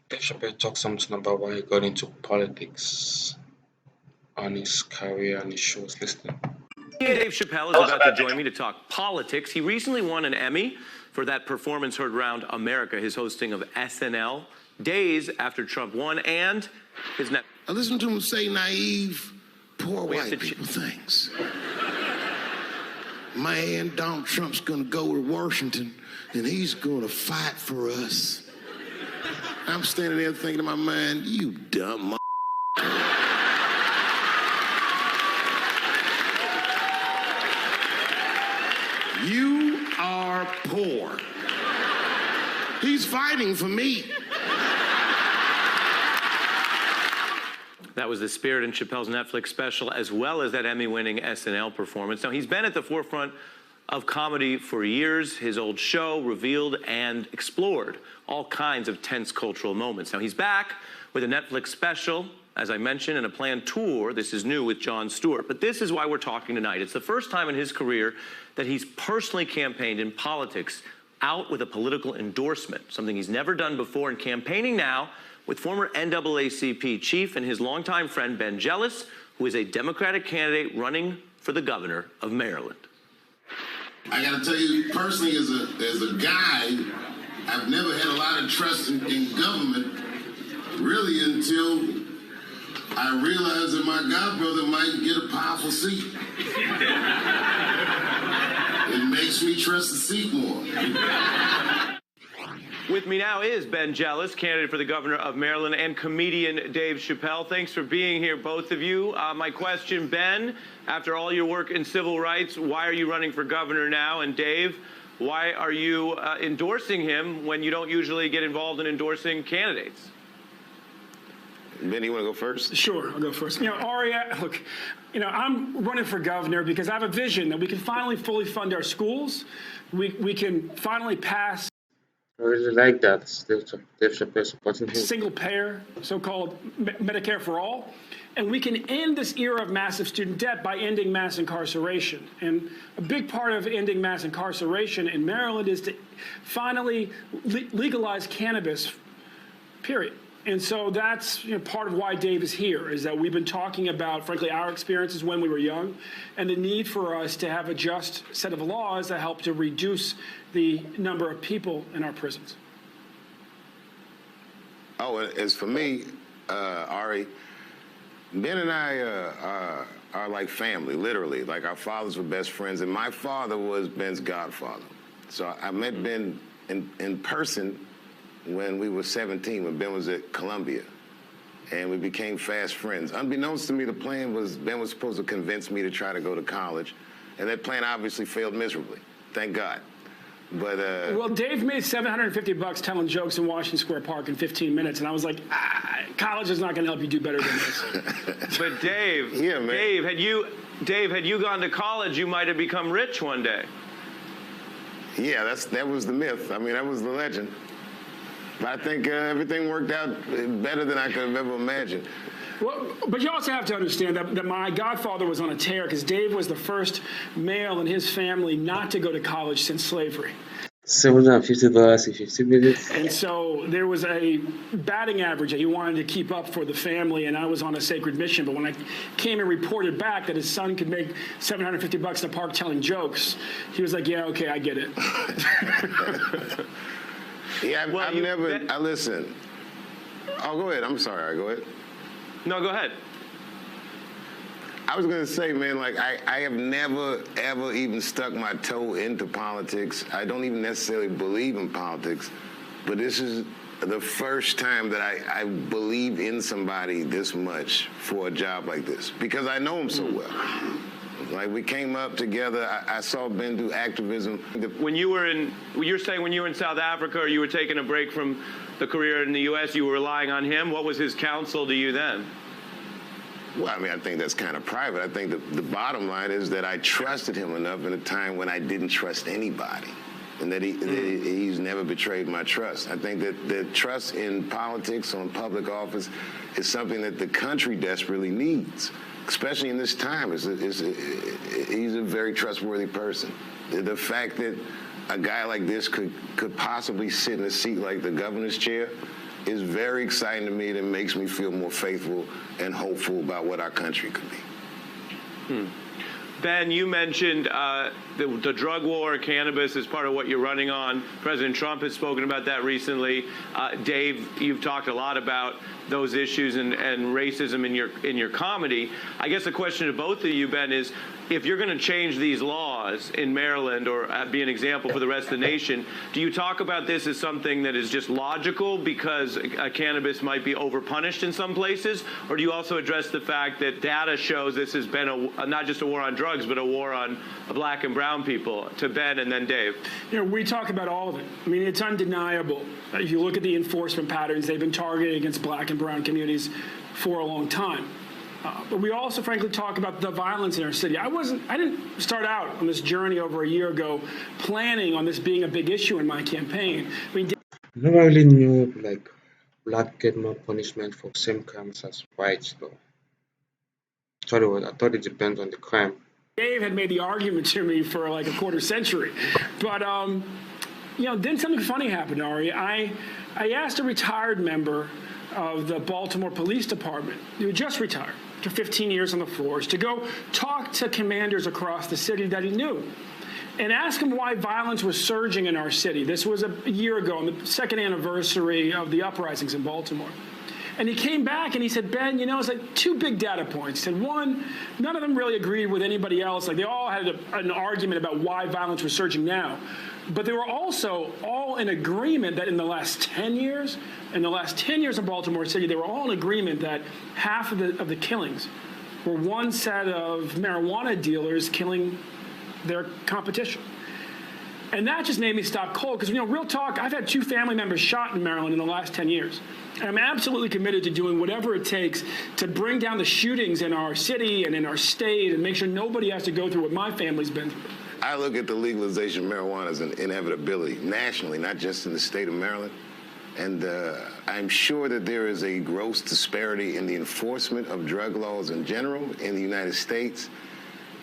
Dave Chappelle talked something about why he got into politics and his career and his shows. Listening. Dave Chappelle is about to join me to talk politics. He recently won an Emmy for that performance heard around America, his hosting of SNL, days after Trump won, and his net. I listen to him say naive, poor white people things. Man, Donald Trump's gonna go to Washington and he's gonna fight for us. I'm standing there thinking in my mind, you dumb You are poor. He's fighting for me. That was the spirit in Chappelle's Netflix special, as well as that Emmy-winning SNL performance. Now, he's been at the forefront of comedy for years. His old show revealed and explored all kinds of tense cultural moments. Now, he's back with a Netflix special, as I mentioned, and a planned tour. This is new with Jon Stewart. But this is why we're talking tonight. It's the first time in his career that he's personally campaigned in politics out with a political endorsement, something he's never done before, and campaigning now with former NAACP chief and his longtime friend Ben Jealous, who is a Democratic candidate running for the governor of Maryland. I gotta tell you, personally, as a guy, I've never had a lot of trust in government, really, until I realized that my godbrother might get a powerful seat. It makes me trust the seat more. With me now is Ben Jealous, candidate for the governor of Maryland, and comedian Dave Chappelle. Thanks for being here, both of you. My question, Ben, after all your work in civil rights, why are you running for governor now? And Dave, why are you endorsing him when you don't usually get involved in endorsing candidates? Ben, you want to go first? Sure, I'll go first. Ari, look, I'm running for governor because I have a vision that we can finally fully fund our schools. We can finally pass I really like that. Dave Chappelle supporting him. single payer, so-called Medicare for all. And we can end this era of massive student debt by ending mass incarceration. And a big part of ending mass incarceration in Maryland is to finally legalize cannabis, period. And so that's part of why Dave is here, is that we've been talking about, frankly, our experiences when we were young and the need for us to have a just set of laws that help to reduce the number of people in our prisons. Oh, as for me, Ari, Ben and I are like family, literally. Like our fathers were best friends, and my father was Ben's godfather. So I met Ben in person when we were 17, when Ben was at Columbia, and we became fast friends. Unbeknownst to me, the plan was Ben was supposed to convince me to try to go to college, and that plan obviously failed miserably. Thank God. But well, Dave made $750 telling jokes in Washington Square Park in 15 minutes, and I was like, college is not going to help you do better than this. But Dave, yeah, man. Dave, had you gone to college, you might have become rich one day. Yeah, that was the myth. I mean, that was the legend. But I think everything worked out better than I could have ever imagined. Well, but you also have to understand that my godfather was on a tear because Dave was the first male in his family not to go to college since slavery. $750 in 15 minutes. And so there was a batting average that he wanted to keep up for the family, and I was on a sacred mission. But when I came and reported back that his son could make $750 in the park telling jokes, he was like, yeah, okay, I get it. Yeah, I listen. Oh, go ahead. I'm sorry. Go ahead. No, go ahead. I was going to say, man, like, I have never, ever even stuck my toe into politics. I don't even necessarily believe in politics, but this is the first time that I believe in somebody this much for a job like this, because I know him so well. Like, we came up together. I saw Ben do activism. You're saying when you were in South Africa or you were taking a break from the career in the U.S., you were relying on him. What was his counsel to you then? Well, I mean, I think that's kind of private. I think the bottom line is that I trusted him enough in a time when I didn't trust anybody, and that he's never betrayed my trust. I think that the trust in politics, on public office, is something that the country desperately needs. Especially in this time, he's a very trustworthy person. The fact that a guy like this could possibly sit in a seat like the governor's chair is very exciting to me. That makes me feel more faithful and hopeful about what our country could be. Ben, you mentioned the drug war and cannabis is part of what you're running on. President Trump has spoken about that recently. Dave, you've talked a lot about those issues and racism in your comedy. I guess the question to both of you, Ben, is if you're going to change these laws in Maryland or be an example for the rest of the nation, do you talk about this as something that is just logical because cannabis might be overpunished in some places, or do you also address the fact that data shows this has been not just a war on drugs, but a war on black and brown people? To Ben and then Dave. You know, we talk about all of it. I mean, it's undeniable. If you look at the enforcement patterns, they've been targeted against black and brown communities for a long time. But we also, frankly, talk about the violence in our city. I didn't start out on this journey over a year ago planning on this being a big issue in my campaign. I mean, I never really knew like black get more punishment for same crimes as whites though. I thought it depends on the crime. Dave had made the argument to me for like a quarter century. But, you know, then something funny happened, Ari. I asked a retired member of the Baltimore Police Department, who had just retired after 15 years on the force, to go talk to commanders across the city that he knew and ask him why violence was surging in our city. This was a year ago, on the second anniversary of the uprisings in Baltimore. And he came back and he said, Ben, you know, it's like two big data points. He said, one, none of them really agreed with anybody else. Like they all had an argument about why violence was surging now. But they were also all in agreement that in the last 10 years in Baltimore City, they were all in agreement that half of the killings were one set of marijuana dealers killing their competition. And that just made me stop cold because, you know, real talk, I've had 2 family members shot in Maryland in the last 10 years. And I'm absolutely committed to doing whatever it takes to bring down the shootings in our city and in our state and make sure nobody has to go through what my family's been through. I look at the legalization of marijuana as an inevitability nationally, not just in the state of Maryland. And I'm sure that there is a gross disparity in the enforcement of drug laws in general in the United States.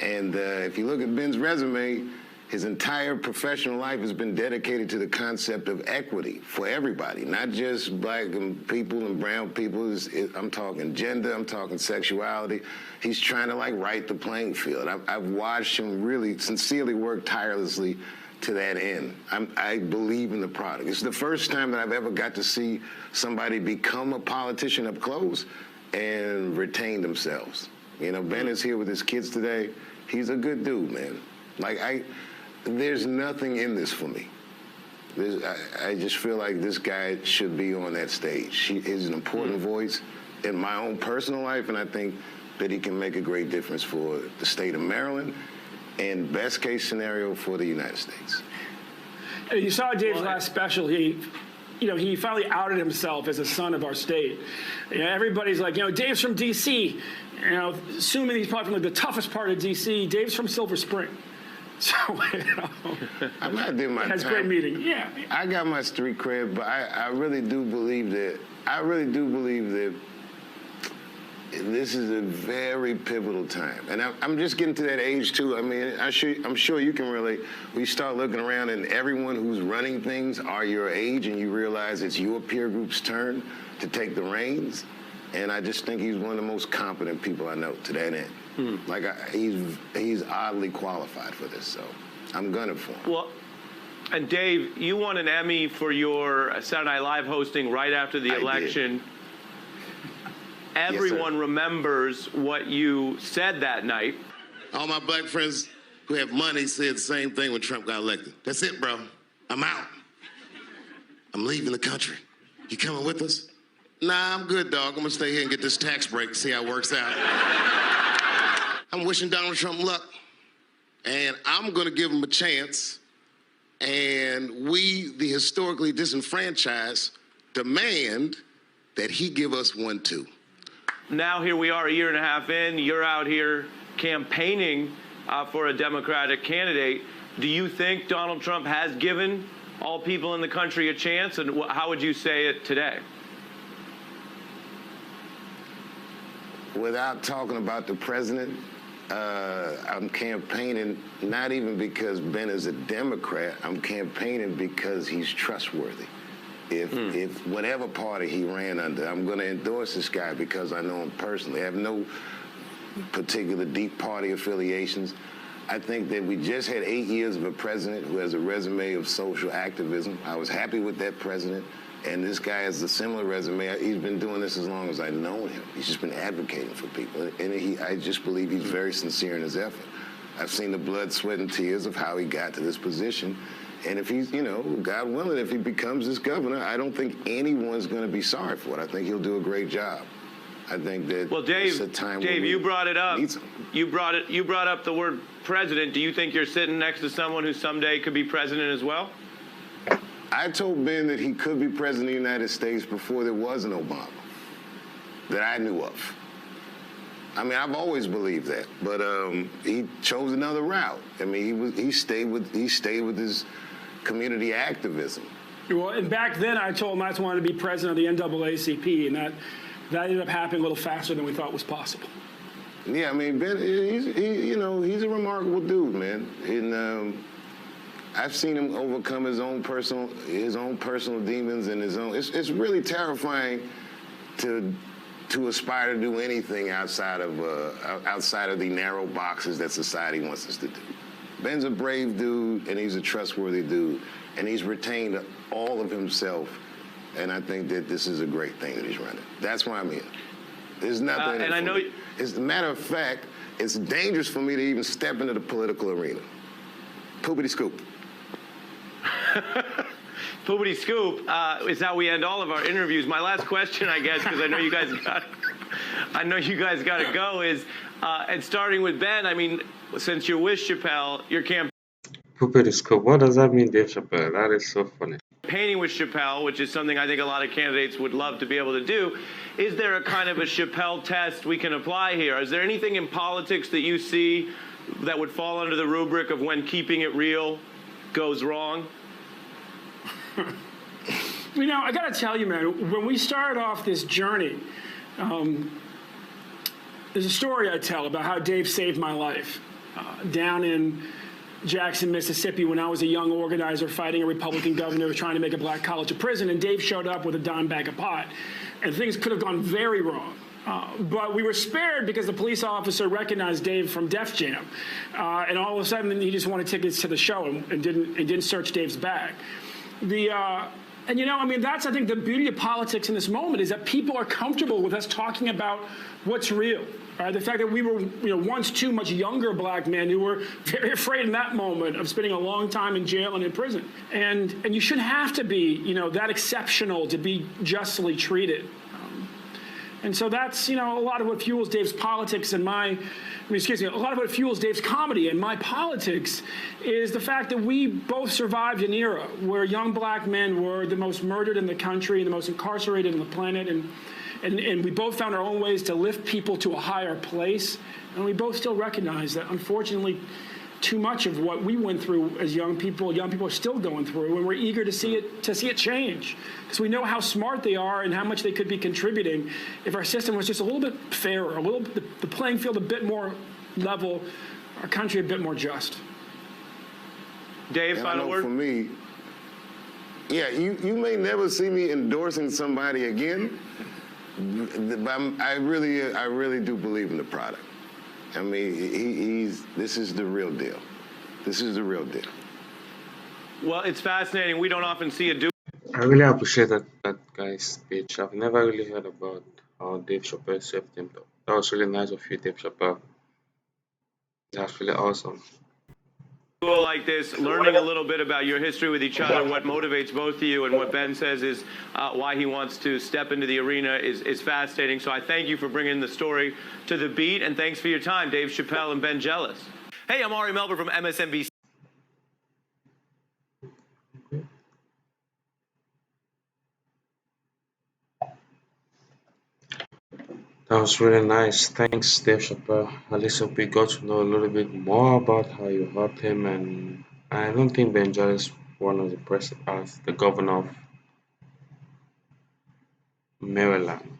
And if you look at Ben's resume, his entire professional life has been dedicated to the concept of equity for everybody, not just black people and brown people. I'm talking gender, I'm talking sexuality. He's trying to like right the playing field. I've watched him really sincerely work tirelessly to that end. I believe in the product. It's the first time that I've ever got to see somebody become a politician up close and retain themselves. You know, Ben is here with his kids today. He's a good dude, man. Like, there's nothing in this for me. I just feel like this guy should be on that stage. He is an important voice in my own personal life, and I think that he can make a great difference for the state of Maryland and best case scenario for the United States. You saw Dave's last special. He finally outed himself as a son of our state. You know, everybody's like, you know, Dave's from D.C. You know, assuming he's probably from like the toughest part of D.C. Dave's from Silver Spring. So, you know, I did my that's time. great meeting. Yeah, I got my street cred, but I really do believe that. This is a very pivotal time, and I'm just getting to that age too. I mean, I'm sure you can relate. We start looking around, and everyone who's running things are your age, and you realize it's your peer group's turn to take the reins. And I just think he's one of the most competent people I know to that end. Like he's oddly qualified for this, so I'm gunning for him. Well, and Dave, you won an Emmy for your Saturday Night Live hosting right after the election. Did. Everyone remembers what you said that night. All my black friends who have money said the same thing when Trump got elected. That's it, bro. I'm out. I'm leaving the country. You coming with us? Nah, I'm good, dog. I'm gonna stay here and get this tax break, see how it works out. I'm wishing Donald Trump luck. And I'm gonna give him a chance. And we, the historically disenfranchised, demand that he give us one too. Now here we are a year and a half in, you're out here campaigning for a Democratic candidate. Do you think Donald Trump has given all people in the country a chance? And how would you say it today? Without talking about the president, I'm campaigning not even because Ben is a Democrat. I'm campaigning because he's trustworthy. if whatever party he ran under, I'm going to endorse this guy because I know him personally. I have no particular deep party affiliations. I think that we just had 8 years of a president who has a resume of social activism. I was happy with that president. And this guy has a similar resume. He's been doing this as long as I've known him. He's just been advocating for people. And I just believe he's very sincere in his effort. I've seen the blood, sweat, and tears of how he got to this position. And if he's, God willing, if he becomes this governor, I don't think anyone's going to be sorry for it. I think he'll do a great job. I think that Dave, it's a time Dave, you brought it up. You brought up the word president. Do you think you're sitting next to someone who someday could be president as well? I told Ben that he could be president of the United States before there was an Obama that I knew of. I mean, I've always believed that, but he chose another route. I mean, he stayed with his community activism. Well, and back then I told him I wanted to be president of the NAACP, and that ended up happening a little faster than we thought was possible. Yeah, I mean, Ben, he's a remarkable dude, man. And I've seen him overcome his own personal demons and his own. It's really terrifying to aspire to do anything outside of the narrow boxes that society wants us to do. Ben's a brave dude, and he's a trustworthy dude, and he's retained all of himself. And I think that this is a great thing that he's running. That's why I'm here. There's nothing. And I know. As a matter of fact, it's dangerous for me to even step into the political arena. Poopity scoop. Poopity scoop is how we end all of our interviews. My last question, I guess, because I know you guys got to go, is and starting with Ben. I mean, since you're with Chappelle, your Poopity scoop. What does that mean, Dave Chappelle? That is so funny. campaigning with Chappelle, which is something I think a lot of candidates would love to be able to do. Is there a kind of a Chappelle test we can apply here? Is there anything in politics that you see that would fall under the rubric of when keeping it real goes wrong? I got to tell you, man, when we started off this journey, there's a story I tell about how Dave saved my life down in Jackson, Mississippi, when I was a young organizer fighting a Republican governor who was trying to make a black college a prison, and Dave showed up with a dime bag of pot, and things could have gone very wrong. But we were spared because the police officer recognized Dave from Def Jam, and all of a sudden he just wanted tickets to the show and didn't search Dave's bag. That's, I think, the beauty of politics in this moment is that people are comfortable with us talking about what's real. The fact that we were, once two much younger black men who were very afraid in that moment of spending a long time in jail and in prison. And you shouldn't have to be, that exceptional to be justly treated. And so that's, a lot of what fuels Dave's politics and a lot of what fuels Dave's comedy and my politics is the fact that we both survived an era where young black men were the most murdered in the country and the most incarcerated on the planet. And we both found our own ways to lift people to a higher place. And we both still recognize that, unfortunately, too much of what we went through as young people are still going through, and we're eager to see it change. Because we know how smart they are and how much they could be contributing if our system was just a little bit fairer, the playing field a bit more level, our country a bit more just. Dave, final word? For me, you may never see me endorsing somebody again, but I really do believe in the product. I mean, this is the real deal. This is the real deal. Well, it's fascinating. We don't often see a dude. I really appreciate that guy's speech. I've never really heard about how Dave Chappelle saved him, though. That was really nice of you, Dave Chappelle. That's really awesome. Like this, learning a little bit about your history with each other, what motivates both of you, and what Ben says is why he wants to step into the arena is fascinating. So I thank you for bringing the story to the beat, and thanks for your time, Dave Chappelle and Ben Jealous. Hey, I'm Ari Melber from MSNBC. That was really nice. Thanks, Dave Chappelle. At least we got to know a little bit more about how you helped him, and I don't think Ben Jealous one of the president as the governor of Maryland.